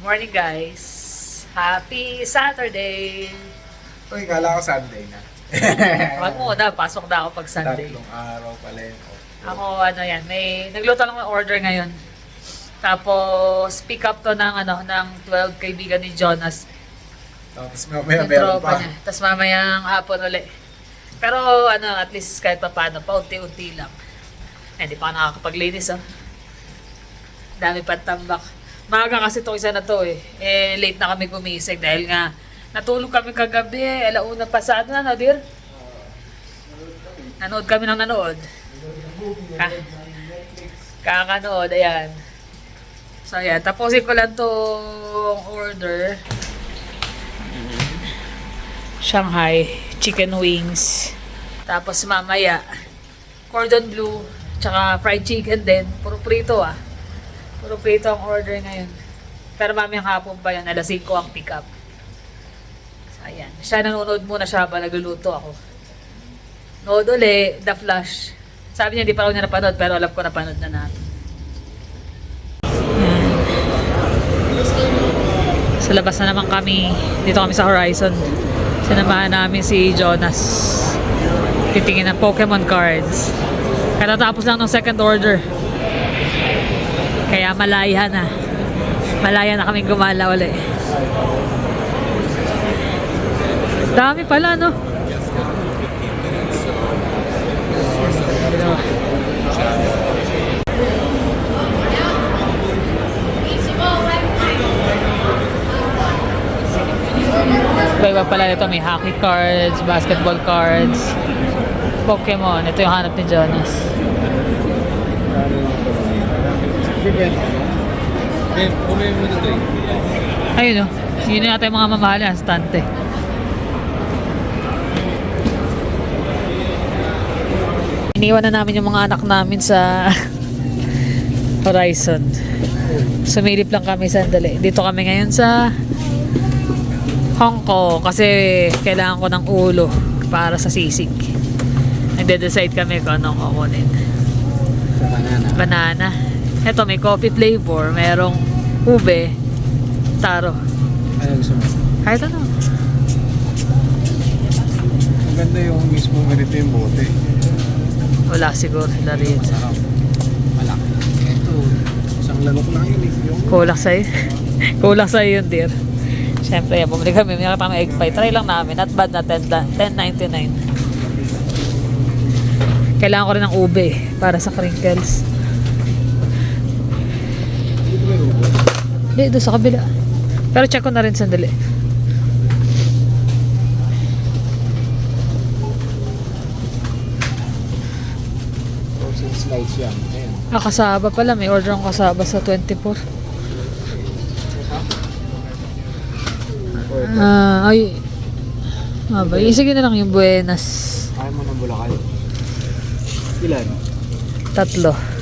Morning guys. Happy Saturday. Uy, kala ko Sunday na. Wag mo na, pasok na ako pag Sunday. Tatlong araw pala yun. Ako may nagluto lang ng order ngayon. Tapos pick up to ng 12 kaibigan ni Jonas. Tapos mamaya Yung meron tropa pa. niya. Tapos mamayang hapon uli. Pero at least kahit pa paano, paunti-unti lang. Hindi pa ako nakakapaglinis Dami pa tambak. Maaga kasi itong isa na to late na kami gumising dahil nga natulog kami kagabi. Alauna pa sa dear? Nanood kami ng nanood. Kakanood, ayan. So ayan, tapusin ko lang tong order. Shanghai chicken wings. Tapos mamaya cordon bleu tsaka fried chicken din. Puro prito Puro prito ang order ngayon. Pero mamayang hapon pa yun, alas 5 ang pick up. So ayan, siya nanonood muna siya habang nagluluto ako. Nood uli, The Flash. Sabi niya hindi pa raw niya napanood pero alam ko napanood na natin. Sa labas na naman kami. Dito kami sa Horizon. Sinamahan namin si Jonas. Titingin ng Pokemon cards. Katatapos lang ng second order. Kaya malaya na. Malaya na kaming gumala ulit. Dami pala, no? Iba pala ito, may hockey cards, basketball cards, Pokemon. Ito yung hanap ni Jonas. Ayun yun na yata yung mga mamahali ang stante. Iniwan na namin yung mga anak namin sa Horizon. Sumilip lang kami sandali. Dito kami ngayon sa Hong Kong kasi kailangan ko ng ulo para sa sisig. Nagde-decide kami kung anong kukunin. Banana. Ito may coffee flavor, merong ube, taro. Ano gusto mo? Kahit ano. Maganda yung mismo ganito yung bote. Wala siguro sila rin. Sarap. Malaki. Ito, isang lalok lang yun Yung... Kulang sa'yo. Kulang sa'yo yun, dear. Siyempre, bumili kami. May nakita egg pie. Try lang namin. Not bad na $10.99. Kailangan ko rin ng ube para sa crinkles. Hindi, doon sa kabila. Pero check ko na rin sandali. Frozen slice yan. Ayan. Kasaba pala. May order ang kasaba sa 24. Ay. Sige na lang yung buenas. Ayaw mo ng Bulacay. Ilan? 3.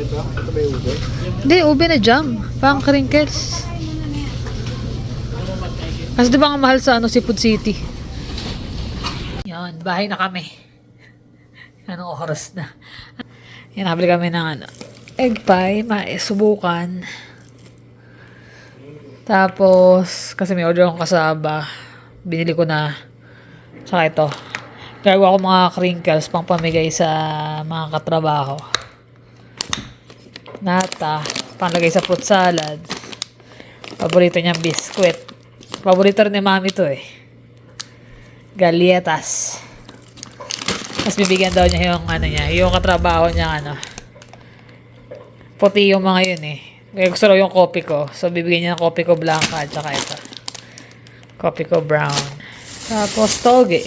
Ito ba yung ube? Hindi, ube na jam. Pang crinkles. Kasi di ba nga mahal sa Seafood City? Yan, bahay na kami. Anong oras na? Yan, nabili kami ng egg pie, subukan. Tapos, kasi may order akong kasaba. Binili ko na. Saka ito. Gagawa ko mga crinkles pang pamigay sa mga katrabaho. Nata, panglagay sa fruit salad. Paborito niyang biskwit. Paborito rin ni mami to Galletas. Tapos bibigyan daw niya yung katrabaho niya puti yung mga yun Kaya gusto raw yung coffee ko. So bibigyan niya ng coffee ko blanca at saka ito. Coffee ko brown. Tapos toge.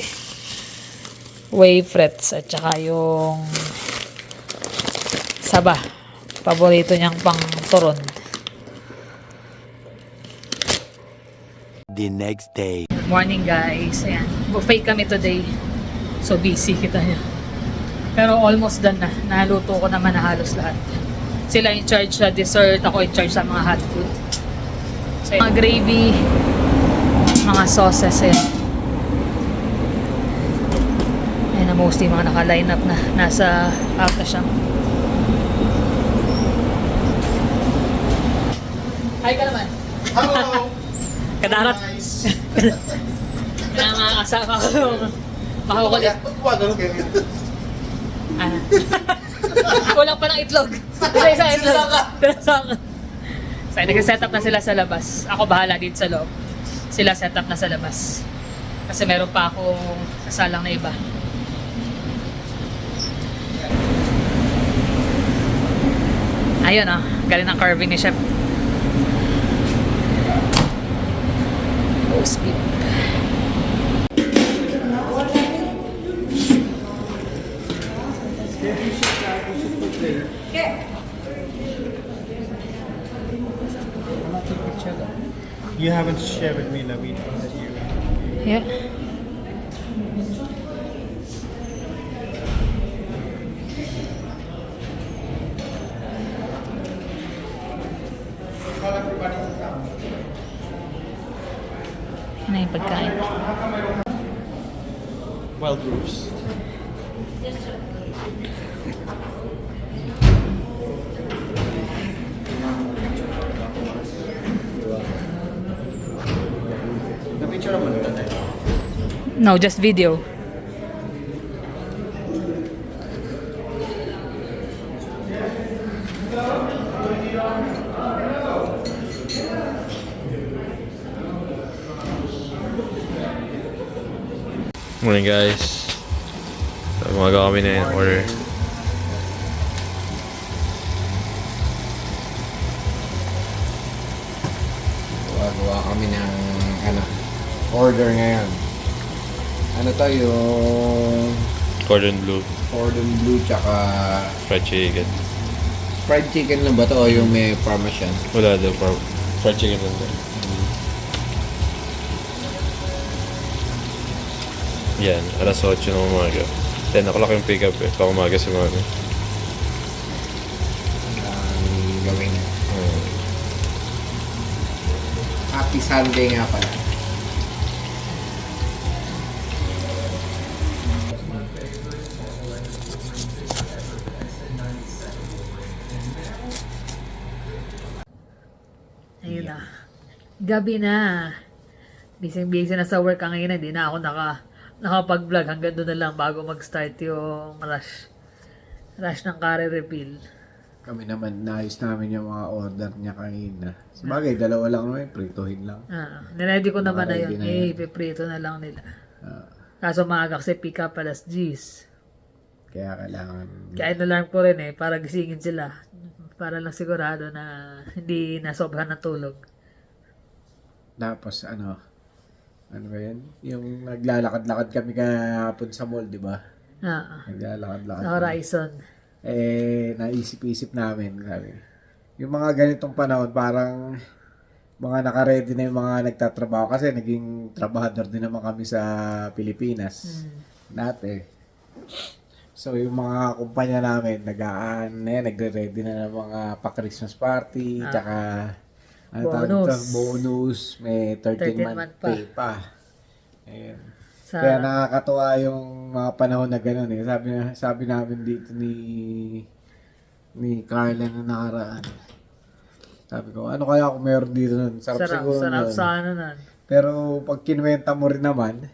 Wafrets at saka yung saba. Paborito niyang pang turon. The next day. Good morning guys. Ayan. Buffet kami today. So busy kita niya. Pero almost done na. Naluto ko naman na halos lahat. Sila in charge sa dessert. Ako in charge sa mga hot food. So, mga gravy, mga sauces na mostly mga naka-line up na nasa Aftershock. Hi ka naman. Hello! Kadarat. Nice! Kaya mga kasama ko. Makakulit. Wag, ano ganyan? Ah. Kulang pa ng itlog. Isa itlog. Sinasaka. So, nag-set up na sila sa labas. Ako bahala dito sa loob. Sila set up na sa labas. Kasi meron pa akong kasalang na iba. Ayun oh, galing ng carving ni Chef. Roast beef. You haven't shared with me the video that you. Yeah. Ano yung pagkain? Wild groups. Na-picture mo na tayo. No, just video. Morning guys. So, gumagawa kami na yung order. Gawa kami ng order ngayon. Ano to yung Cordon bleu, cordon bleu tsaka fried chicken. fried chicken lang ba to o yung may parmesan? Wala daw, fried chicken lang daw. Yan, alas 8 ng umaga. 10 o'clock yung pick up eh, pang umaga si mami. Ang gawin. Happy Sunday nga pala. Ayun na. Gabi na. Busy na sa work ang ngayon. Hindi na ako nakapag-vlog. Hanggang doon na lang bago mag-start yung rush. Rush ng curry refill. Kami naman, naayos namin yung mga order niya kanina. Sabagay, dalawa lang naman, prituhin lang. Niready ko naman na Nakaready yun. na yun. Ipiprito na lang nila. Ah, Kaso maaga kasi pick up alas 10. kaya kailangan, Kaya na ko rin para gisingin sila. Para lang sigurado na hindi nasobrahan ng tulog. tapos ano ba yan? Yung naglalakad-lakad kami kahapon sa mall, di ba? Naglalakad-lakad Sa kami. Horizon. Naisip-isip namin, sabi. Yung mga ganitong panahon, parang mga naka-ready na yung mga nagtatrabaho kasi naging trabahador din naman kami sa Pilipinas dati. So yung mga kumpanya namin nagre-ready na ng mga pa-Christmas party, tsaka ano tawag Bonus. dito? Bonus, may 13 month 13 month pa. pay pa. Ayun. Sa, Kaya nakakatuwa yung mga panahon na gano'n eh. Sabi namin dito ni Carla na nakaraan. Sabi ko, ano kaya kung meron dito nun? Sarap siguro sarap nun. sa ano nun. Pero pag kinuwenta mo rin naman,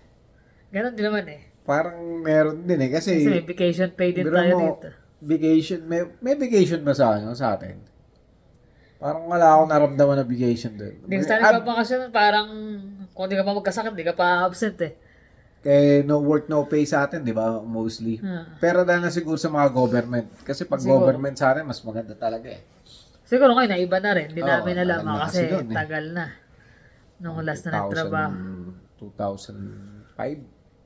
Ganon din naman parang meron din eh. Kasi may vacation pay din biro tayo mo, dito. vacation, may vacation ba sa atin? Parang wala akong naramdaman na vacation doon. Hindi ka tayo nagbabakasyon, parang kung di ka pa magkasakit, di ka pa absent No work, no pay sa atin, di ba? Mostly. Ah. Pero dahil na siguro sa mga government. Kasi pag Siguro. government sa atin, mas maganda talaga eh. Siguro ngayon, naiba na rin. Hindi Oo, namin alam tagal na kasi kasi dun, eh. tagal na. Nung last na nagtrabaho. 2005,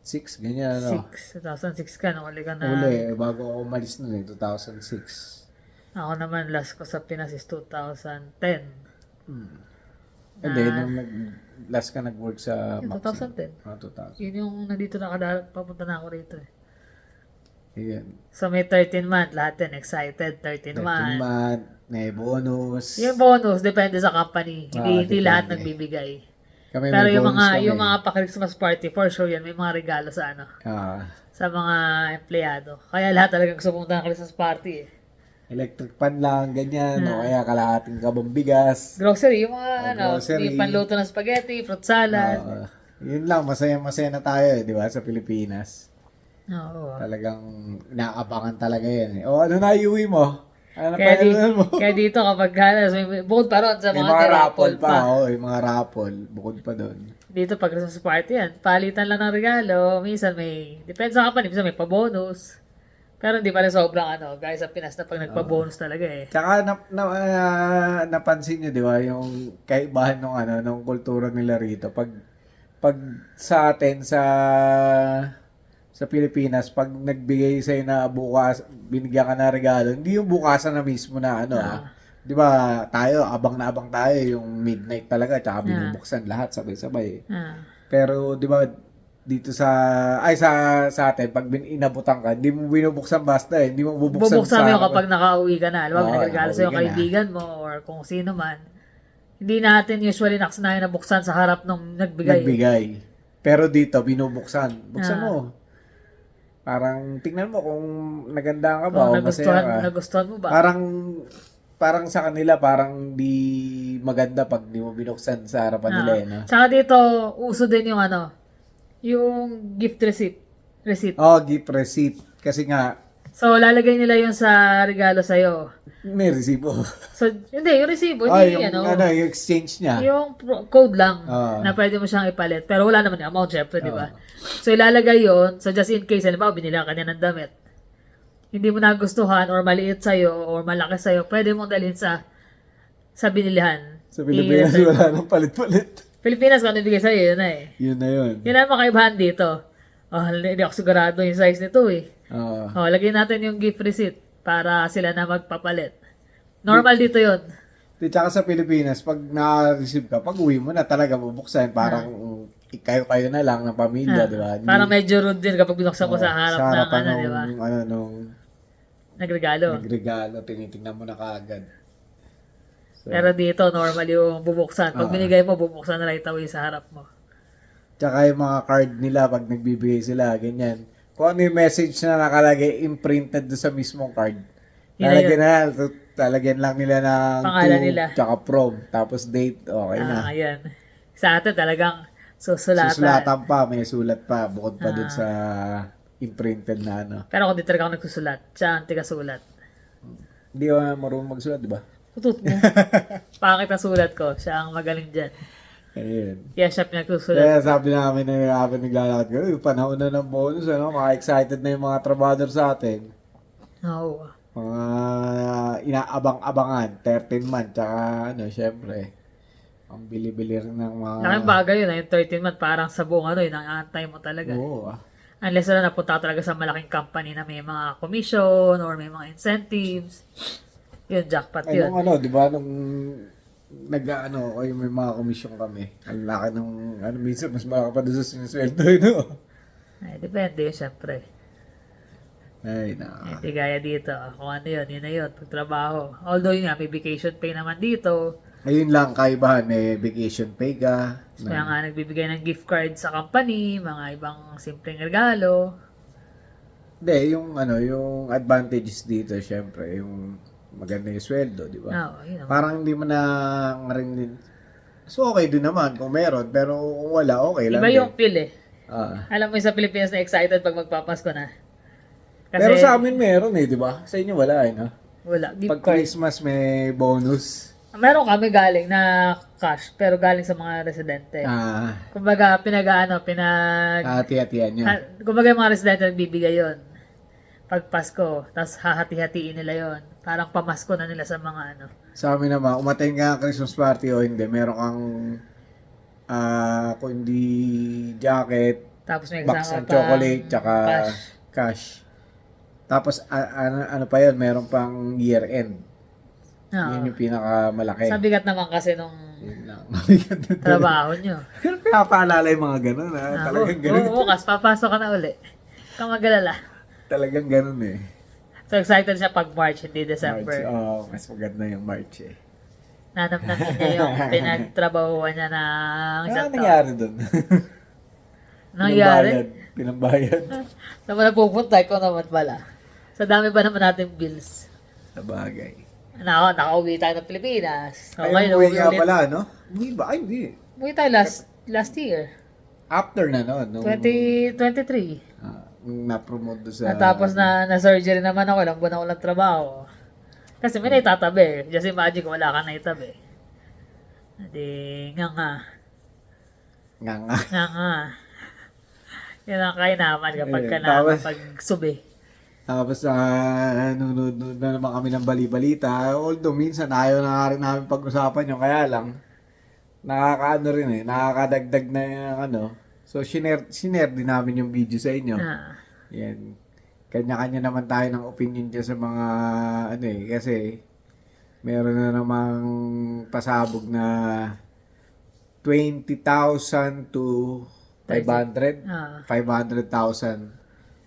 6, ganyan ano. 2006 ka, nung uli ka na. Uli, bago ako umalis nun eh, 2006. Ako naman, last ko sa Pinas is 2010. And then, nung last ka nag-work sa Yung Maxim. 2010. 2000. Yun yung nandito papunta na ako rito eh. Ayan. So may 13 month, lahat din excited, 13 13 month. month, may bonus. Yung bonus, depende sa company. Hindi depende. lahat nagbibigay. Kami Pero may yung bonus mga kami. yung mga pa-Christmas party, for sure yan, may mga regalo sa ano. sa mga empleyado. Kaya lahat talaga gusto pumunta ng Christmas party eh. Electric pan lang, ganyan, o kaya kalahating kabang bigas. Grocery, yung mga grocery. yung panluto ng spaghetti, fruit salad. Yun lang, masaya-masaya na tayo, di ba, sa Pilipinas. Oo. Talagang inaabangan talaga yan. O ano na iuwi mo? Ano Kaya, na mo? kaya dito kapag bukod pa ron sa May mga, mga raffle raffle pa, yung mga raffle, bukod pa doon. Dito pag Christmas party yan, palitan lang ng regalo. Minsan may, depende sa company, minsan may pa-bonus. Pero hindi pa rin sobrang guys, sa Pinas na pag nagpa-bonus talaga eh. Tsaka napansin nyo, di ba, yung kaibahan nung kultura nila rito. Pag sa atin, sa Pilipinas, pag nagbigay sa'yo na bukas, binigyan ka na regalo, hindi yung bukasan na mismo na Di ba, tayo, abang na abang tayo, yung midnight talaga, tsaka binubuksan lahat, sabay-sabay. Pero, di ba, dito sa atin, pag inabutan ka, hindi mo binubuksan basta eh, hindi mo bubuksan Bubuksan mo yung kapag nakauwi ka na. Alam mo, nagregalo sa'yo nakauwi ka na. kaibigan mo or kung sino man. Hindi natin usually nakasanayan na buksan sa harap ng nagbigay. Pero dito, binubuksan. Buksan mo. Parang, tingnan mo kung naganda ka ba o masaya ka. Nagustuhan mo ba? Parang sa kanila, parang di maganda pag di mo binuksan sa harapan nila eh, no? Tsaka dito, uso din yung yung gift receipt. Gift receipt. Kasi nga, So, lalagay nila yun sa regalo sa'yo. may resibo. So, hindi, yung resibo, hindi yung exchange niya. yung code lang na pwede mo siyang ipalit. Pero wala naman yung amount, syempre, di ba? So, ilalagay yun. So, just in case, halimbawa, binila ka niya ng damit. Hindi mo nagustuhan or maliit sa'yo or malaki sa'yo, pwede mong dalhin sa binilihan. Sa Pilipinas, wala nang palit-palit. Pilipinas, kung ano bigay sa'yo, yun na eh. Yun na yun. Yun ang makaibahan dito. Hindi ako sigurado yung size nito eh. Lagyan natin yung gift receipt para sila na magpapalit. Normal dito yun. Tsaka sa Pilipinas, pag na-receive ka, pag uwi mo na talaga bubuksan, parang kayo na lang ng pamilya, di ba? Parang medyo rude din kapag binuksan ko sa harap ng di ba? Nung Nagregalo. tinitingnan mo na kaagad. So, Pero dito, normal yung bubuksan. Pag binigay mo, bubuksan na right away sa harap mo. Tsaka yung mga card nila, pag nagbibigay sila, ganyan. Kung ano yung message na nakalagay, imprinted doon sa mismong card. Talagyan lang nila ng Pangalan to, nila. Tsaka from, tapos date, okay na. Ayan. Sa atin talagang susulatan. Susulatan pa, may sulat pa, bukod pa dun sa imprinted na Pero kung di talaga ako nagsusulat, siya ang tiga-sulat. Hindi ko marunong magsulat, di ba? Tutut mo. Pangit ang sulat ko. Siya ang magaling dyan. Ayun. Kaya siya pinagsusulat. Kaya sabi namin na habang naglalakad ko, panahon na ng bonus, mga-excited na yung mga trabador sa atin. Oo. Mga inaabang-abangan, 13 month, tsaka syempre, ang bili-bili rin ng mga... Laking bagay yun, yung 13 month, parang sa buong yun ang antay mo talaga. Oo Unless na napunta talaga sa malaking company na may mga commission or may mga incentives. Yun, jackpot Ay, yun. nung di ba, nung may mga komisyon kami. Ang laki ng, minsan, mas malaki pa doon sa sinusweldo, Ay, depende yun, syempre. Ay, Hindi gaya dito. Kung ano yun na yun, pagtrabaho. Although yun nga, may vacation pay naman dito. Ayun lang, kaibahan, may vacation pay ka. Kaya nga nagbibigay ng gift card sa company, mga ibang simpleng regalo. Hindi, yung advantages dito, syempre, yung maganda yung sweldo, di ba? Oo, yun naman. Parang hindi mo na rin din. So, okay din naman kung meron, pero kung wala, okay lang Iba din. yung feel eh. Ah. Alam mo yung sa Pilipinas na excited pag magpapasko na. Kasi, Pero sa amin meron di ba? Sa inyo wala no? wala. Gift Pag card. Christmas may bonus. Meron kami galing na cash, pero galing sa mga residente. Kumbaga, Hati-hatian nyo. kumbaga yung mga residente nagbibigay yun. Pag Pasko, tapos hahati-hatiin nila yon. Parang pamasko na nila sa mga Sa amin naman, umattend ka ng Christmas party o hindi, meron kang kung hindi jacket, Tapos may box kasama ng chocolate, tsaka cash. Tapos ano pa yun, meron pang year end. Oo. Yun yung pinakamalaki. Sa bigat naman kasi nung Yun lang. Mabigat na talaga. trabaho nyo. Pero pinapaalala yung mga ganun talagang ganun. Bukas, papasok ka na uli. Kang magalala. Talagang ganun eh. So excited siya pag March, hindi March, December. mas maganda yung March eh. Nanamnamin niya yung pinagtrabahuan niya ng Ano isang taon. nangyari dun? Nangyari? Pinambayad. Saan mo na pupunta? Ikaw naman pala. Sa dami ba naman natin bills? Sa bagay. Nakauwi tayo ng Pilipinas. Ay, umuwi nga pala, no? Umuwi ba? Ay, hindi. Umuwi tayo last year. After na, no? Nung, 2023. nung na-promote doon sa... Tapos na-surgery naman ako. Ilang buwan ako lang trabaho. Kasi may naitatabi. Just imagine kung wala ka naitabi. Hindi, nga. Nga. Nga. Yan ang kainaman kapag ka nakapag-subi. Tapos nanonood na naman kami ng bali-balita. Although minsan ayaw na nga rin namin pag-usapan yun. Kaya lang, nakakaano rin nakakadagdag na yung ano. So, sinare din namin yung video sa inyo. Yan. Kanya-kanya naman tayo ng opinion dyan sa mga kasi meron na namang pasabog na 20,000 to 500. 500,000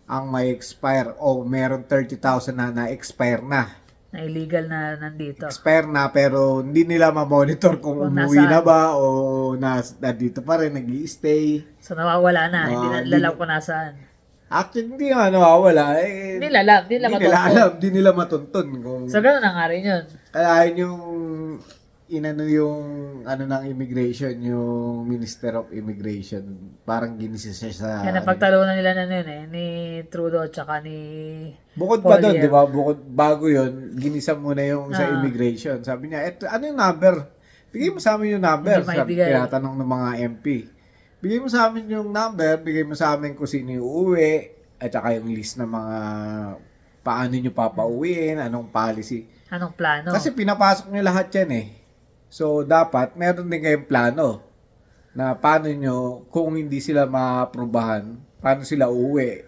ang may expire o meron 30,000 na na-expire na. Na illegal na nandito. Expire na pero hindi nila ma-monitor kung umuwi na ba o nandito pa rin, nag-i-stay. So nawawala na, hindi na lalaw kung nasaan. Actually, hindi nga nawawala. Hindi nila matuntun. So gano'n na nga rin yun. Kaya yun yung ng immigration, yung Minister of Immigration, parang ginisa siya sa... Kaya napagtalunan nila na yun ni Trudeau tsaka ni Bukod pa doon, di ba? Bago yun, ginisa muna yung sa immigration. Sabi niya, ano yung number? Bigay mo sa amin yung number. Tinatanong ng mga MP. Bigay mo sa amin yung number, bigay mo sa amin kung sino yung uuwi, at saka yung list ng mga paano nyo papauwiin, anong policy. Anong plano? Kasi pinapasok nyo lahat yan eh. So, dapat, meron din kayong plano na paano nyo, kung hindi sila ma-aprobahan, paano sila uuwi.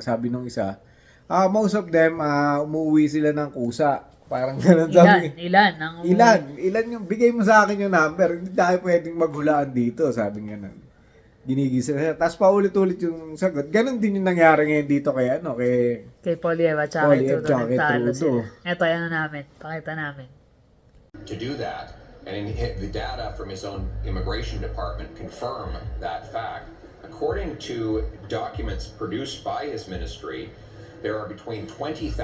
Sabi nung isa, most of them, umuwi sila ng kusa. Parang ganun sabi. Ilan yung, bigay mo sa akin yung number, hindi tayo pwedeng maghulaan dito, sabi nga nun. Ginigisa siya. Tapos paulit-ulit yung sagot. Ganun din yung nangyari ngayon dito kay Poliev at saka kay Trudeau. Ito, namin. Pakita namin. To do that, and the data from his own immigration department confirm that fact. According to documents produced by his ministry, there are between 20,000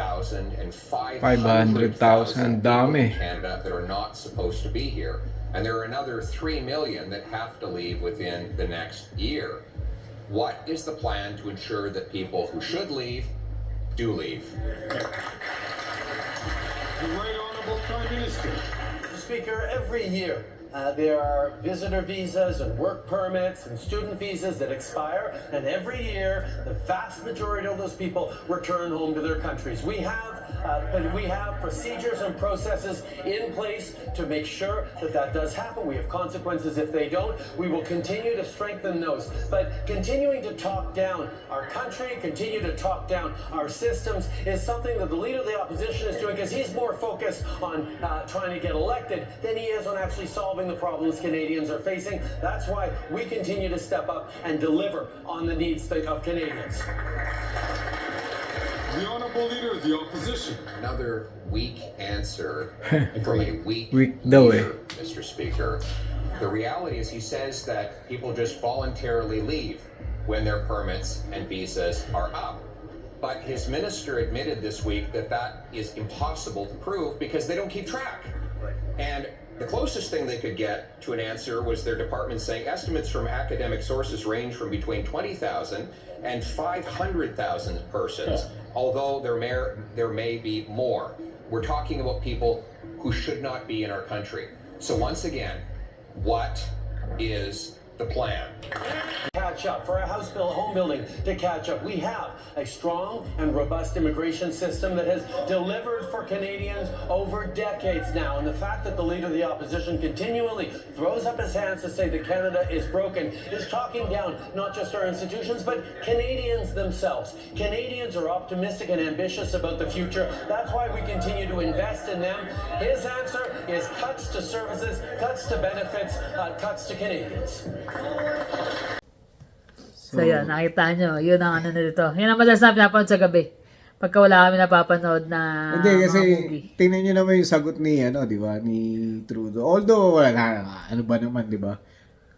and 500,000 people in Canada that are not supposed to be here. And there are another 3 million that have to leave within the next year. What is the plan to ensure that people who should leave do leave? The Right Honourable Prime Minister. Mr. Speaker, every year there are visitor visas and work permits and student visas that expire, and every year the vast majority of those people return home to their countries. We have procedures and processes in place to make sure that does happen. We have consequences if they don't. We will continue to strengthen those. But continuing to talk down our country, continue to talk down our systems is something that the Leader of the Opposition is doing because he's more focused on trying to get elected than he is on actually solving the problems Canadians are facing. That's why we continue to step up and deliver on the needs of Canadians. The Honourable Leader of the Opposition. Another weak answer from a weak daw leader, Mr. Speaker. The reality is he says that people just voluntarily leave when their permits and visas are up. But his minister admitted this week that that is impossible to prove because they don't keep track. And the closest thing they could get to an answer was their department saying estimates from academic sources range from between 20,000 and 500,000 persons, although there may be more. We're talking about people who should not be in our country. So once again, what is the plan? Catch up for a home building to catch up. We have a strong and robust immigration system that has delivered for Canadians over decades now. And the fact that the Leader of the Opposition continually throws up his hands to say that Canada is broken is talking down not just our institutions, but Canadians themselves. Canadians are optimistic and ambitious about the future. That's why we continue to invest in them. His answer is cuts to services, cuts to benefits, cuts to Canadians. So yun, nakita nyo, yun ang ano na dito. Yun ang madalas na pinapanood sa gabi. Pagka wala kami napapanood na hindi, kasi mga movie. tingnan nyo naman yung sagot ni, di ba, ni Trudeau. Although, wala, ano ba naman, di ba?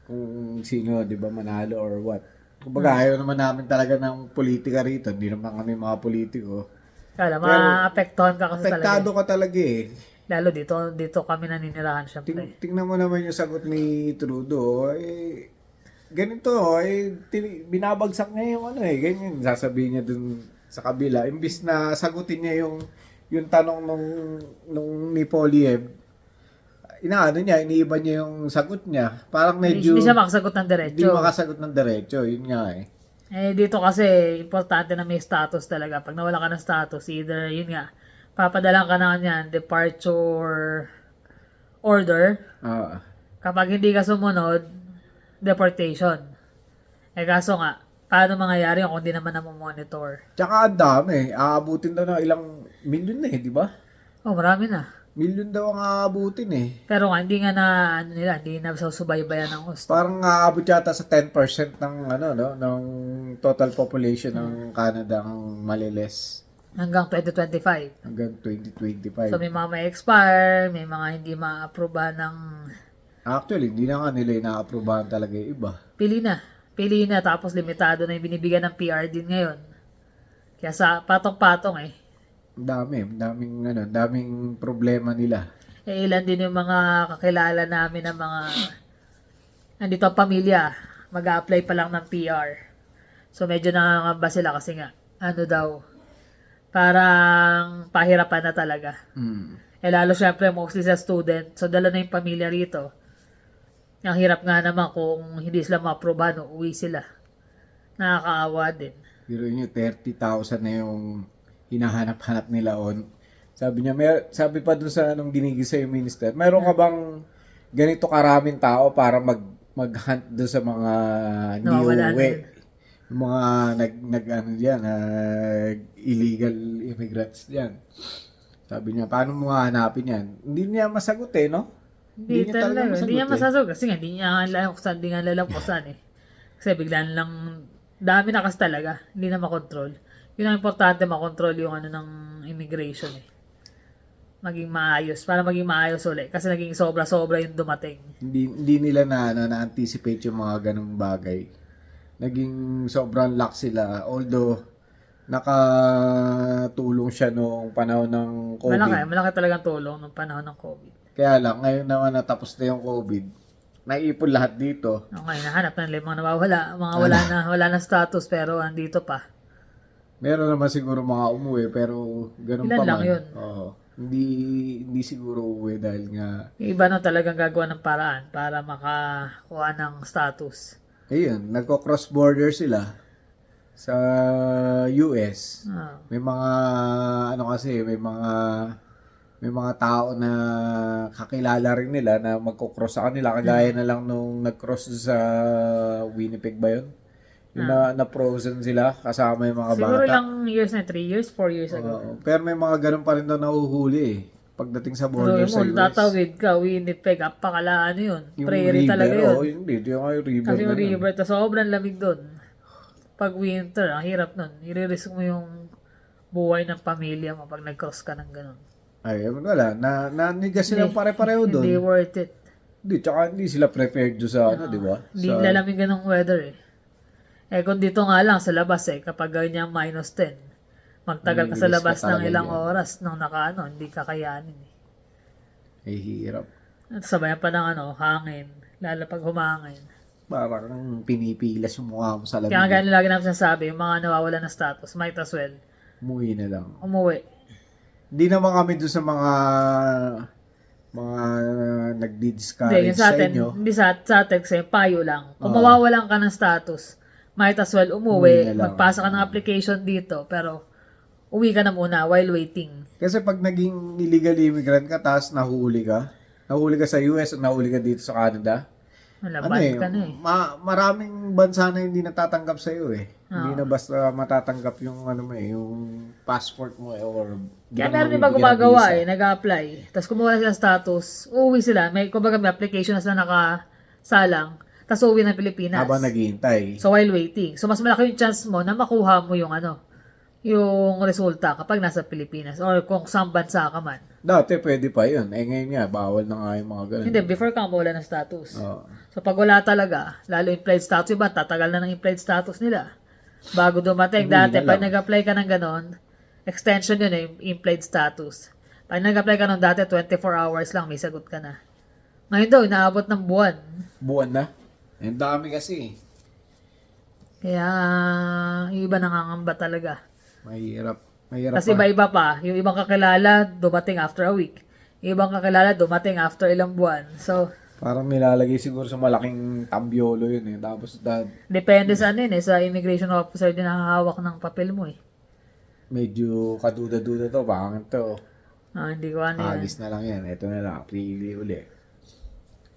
Kung sino, di ba, manalo or what. Kumbaga, ayaw naman namin talaga ng politika rito. Hindi naman kami mga politiko. Kala, maapektuhan ka kasi Apektado talaga. ka talaga eh. Lalo dito kami naninirahan syempre. Tingnan mo naman yung sagot ni Trudeau. Ganito, binabagsak niya yung ano ganyan. Sasabihin niya dun sa kabila. Imbis na sagutin niya yung tanong nung ni Poliev, iniiba niya yung sagot niya. Parang medyo Hindi siya makasagot ng diretso. hindi makasagot ng diretso. Yun nga eh. Dito kasi, importante na may status talaga. Pag nawala ka ng status, either, yun nga, papadalang ka na yan, departure order. Ah. Kapag hindi ka sumunod, deportation. Kaso nga, paano mangyayari kung hindi naman monitor? Tsaka ang dami. Aabutin daw ng ilang milyon na di ba? Oh, marami na. Milyon daw ang aabutin Pero nga, hindi nga na, hindi na susubaybayan ng gusto. Parang aabot yata sa 10% ng ng total population ng Canada ang maliles Hanggang 2025. hanggang 2025. So, may mga may expire, may mga hindi ma-approve ng Actually, hindi na nga nila ina-approvehan talaga yung iba. pili na, tapos limitado na yung binibigyan ng PR din ngayon. Kaya sa patong-patong Daming problema nila. ilan din yung mga kakilala namin ng mga nandito ang pamilya, mag-a-apply pa lang ng PR. So medyo nakakamba sila kasi nga, parang pahirapan na talaga. Lalo syempre mostly sa student, so dala na yung pamilya rito. Ang hirap nga naman kung hindi sila ma-aprobahan, uwi sila. Nakakaawa din. Pero yun 30,000 na yung hinahanap-hanap nila on. Sabi niya, sabi pa dun sa anong ginigisa yung minister, mayroon ka bang ganito karaming tao para mag-hunt dun sa mga Nawawala niuwi? na. Yung mga illegal immigrants diyan. Sabi niya, paano mo hanapin yan? Hindi niya masagot no? Hindi talaga. Hindi niya masasagot kasi nga, hindi niya alam kung saan Kasi biglaan lang, dami na kasi talaga. Hindi na makontrol. Yun ang importante, makontrol yung ng immigration maging maayos. Para maging maayos ulit. Kasi naging sobra-sobra yung dumating. Hindi nila na-anticipate yung mga ganung bagay. Naging sobrang lax sila. Although, nakatulong siya noong panahon ng COVID. Malaki talagang tulong nung panahon ng COVID. Kaya lang, ngayon naman natapos na yung COVID, naiipon lahat dito. Okay, nahanap na nila yung mga nawawala. Mga wala na status pero andito pa. Meron naman siguro mga umuwi, pero ganun Ilan pa lang man. yun? Oo. Hindi siguro umuwi dahil nga, Yung iba na talagang gagawa ng paraan para makakuha ng status. ayun, nagko-cross border sila sa US. May mga, may mga tao na kakilala rin nila na magko-cross sa kanila. Kagaya na lang nung nag-cross sa Winnipeg ba yun? Yung na-frozen sila kasama yung mga Siguro bata. lang years na, 3 years, 4 years ago. Pero may mga ganun pa rin daw nahuhuli pagdating sa border sa US. Tatawid ka, Winnipeg, apakalaan yun. Yung Prairie river, talaga yun. yung river. Kasi yung na yun. river, sobrang lamig doon. Pag winter, ang hirap nun. I-risk mo yung buhay ng pamilya mo pag nag-cross ka ng ganun. Ay, wala. Nanigas sila pare-pareho doon. Hindi worth it. Hindi sila prepared doon sa di ba? Hindi lalamig ganung weather kung dito nga lang sa labas kapag ganyan -10, magtagal ka sa labas ng ilang oras nang hindi kakayanin Ay, hirap. At sabayan pa ng hangin, lalo pag humangin. Parang pinipilas yung mukha mo sa lamig. Kaya ganun lagi namin sinasabi, yung mga nawawala ng status, might as well Umuwi na lang. umuwi. Hindi naman kami doon sa mga nagdi-discourage Hindi, sa sa atin, inyo. hindi sa atin kasi payo lang. Kung mawawalan ka ng status, might as well Umuwi umuwi, na lang. magpasa ka ng application dito, pero uwi ka na muna while waiting. Kasi pag naging illegal immigrant ka, tapos nahuli ka sa US o nahuli ka dito sa Canada, Malaban ka na maraming bansa na hindi natatanggap sa iyo Hindi na basta matatanggap yung yung passport mo or Kaya meron iba gumagawa nag-a-apply. Tapos kumuha sila ng status, uuwi sila. May application na sila nakasalang. Tapos uuwi ng Pilipinas. habang naghihintay. So while waiting. So mas malaki yung chance mo na makuha mo yung yung resulta kapag nasa Pilipinas or kung saan bansa ka man. Dati pwede pa yun. Ngayon nga, bawal na nga yung mga ganun. Hindi, before ka wala ng status. Oo. So pag wala talaga, lalo implied status, iba, tatagal na ng implied status nila. Bago dumating, Umuwi dati, na pag lang. nag-apply ka ng ganon, extension yun eh, implied status. Pag nag-apply ka nun dati, 24 hours lang, may sagot ka na. Ngayon daw, inaabot ng buwan. Buwan na. Ang dami kasi. Kaya, yung iba nangangamba talaga. Mahirap. Mahirap Kasi pa. iba-iba pa. Yung ibang kakilala, dumating after a week. Yung ibang kakilala, dumating after ilang buwan. So, Parang nilalagay siguro sa malaking tambiolo yun eh. Tapos depende sa ano yun eh. Sa immigration officer din nakahawak ng papel mo eh. medyo kaduda-duda to. Bakit to? Hindi ko ano yan. Alis na lang yan. Ito na lang. Pili uli.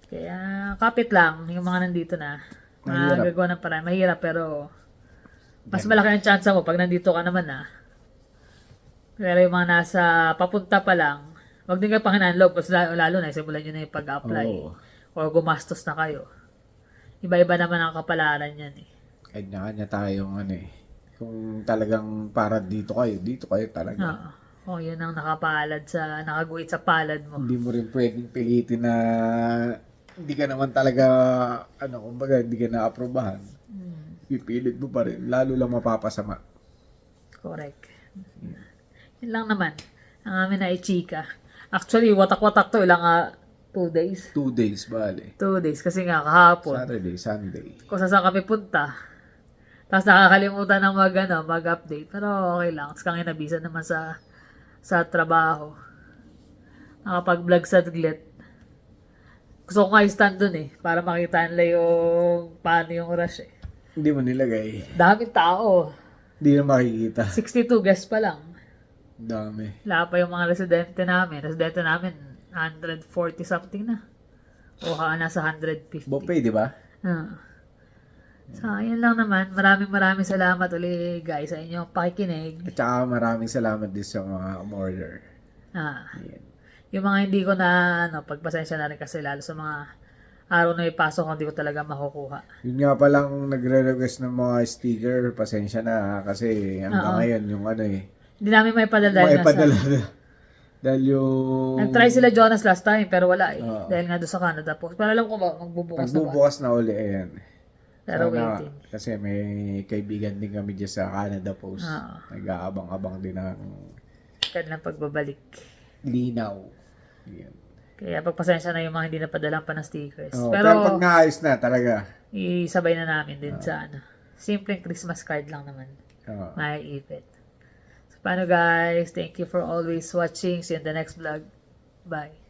Kaya, kapit lang yung mga nandito na. Mahirap. Gagawa ng paraan. Mahirap pero mas malaki ang chance mo pag nandito ka naman na. Pero yung mga nasa papunta pa lang, wag din kayo panghinaan loob kasi lalo na simulan nyo na yung pag-apply Oo. or gumastos na kayo. Iba-iba naman ang kapalaran yan eh. Kanya-kanya tayong ano eh. Kung talagang para dito kayo talaga. Oo. Oh, yun ang nakaguhit sa palad mo. Hindi mo rin pwedeng pilitin na hindi ka naman talaga, kumbaga, hindi ka na-aprobahan. Pipilit mo pa rin. Lalo lang mapapasama. Correct. Yun lang naman. Ang amin na ichika. Actually, watak-watak to. Ilang 2 days. 2 days, bale. 2 days. Kasi nga, kahapon. Saturday, Sunday. Kung saan kami punta. Tapos nakakalimutan ng mag-update. Pero okay lang. Tapos kang inabisan naman sa trabaho. Nakapag-vlog sa Glit. Gusto ko nga i-stand dun eh. Para makita nila yung paano yung rush eh. Hindi mo nilagay. Daming tao. Hindi na makikita. 62 guests pa lang. Dami. Wala pa yung mga residente namin. Residente namin, 140 something na. O nasa 150. Bopay, di ba? So, yun lang naman. Maraming salamat ulit guys sa inyong pakikinig. At saka maraming salamat din sa mga umorder. Yan. Yung mga hindi ko na, pagpasensya na rin kasi lalo sa mga araw na ipasok, hindi ko talaga makukuha. Yun nga palang nagre-request ng mga sticker. Pasensya na kasi hanggang ngayon yung Hindi namin may padala dahil maipadala na. Dahil yung Nag-try sila Jonas last time, pero wala eh. Oo. Dahil nga doon sa Canada po. Pero alam ko ba, magbubukas na ba? magbubukas na uli. Ayan. Pero Sana, waiting. kasi may kaibigan din kami dyan sa Canada Post. Oo. Nag-aabang-abang din ng Kanilang pagbabalik. linaw. Yan. Kaya pagpasensya na yung mga hindi napadala pa ng stickers. Oh, pero pag naayos na talaga. isabay na namin din sa simpleng Christmas card lang naman. Oo. Maiipit. So, paano guys? Thank you for always watching. See you in the next vlog. Bye.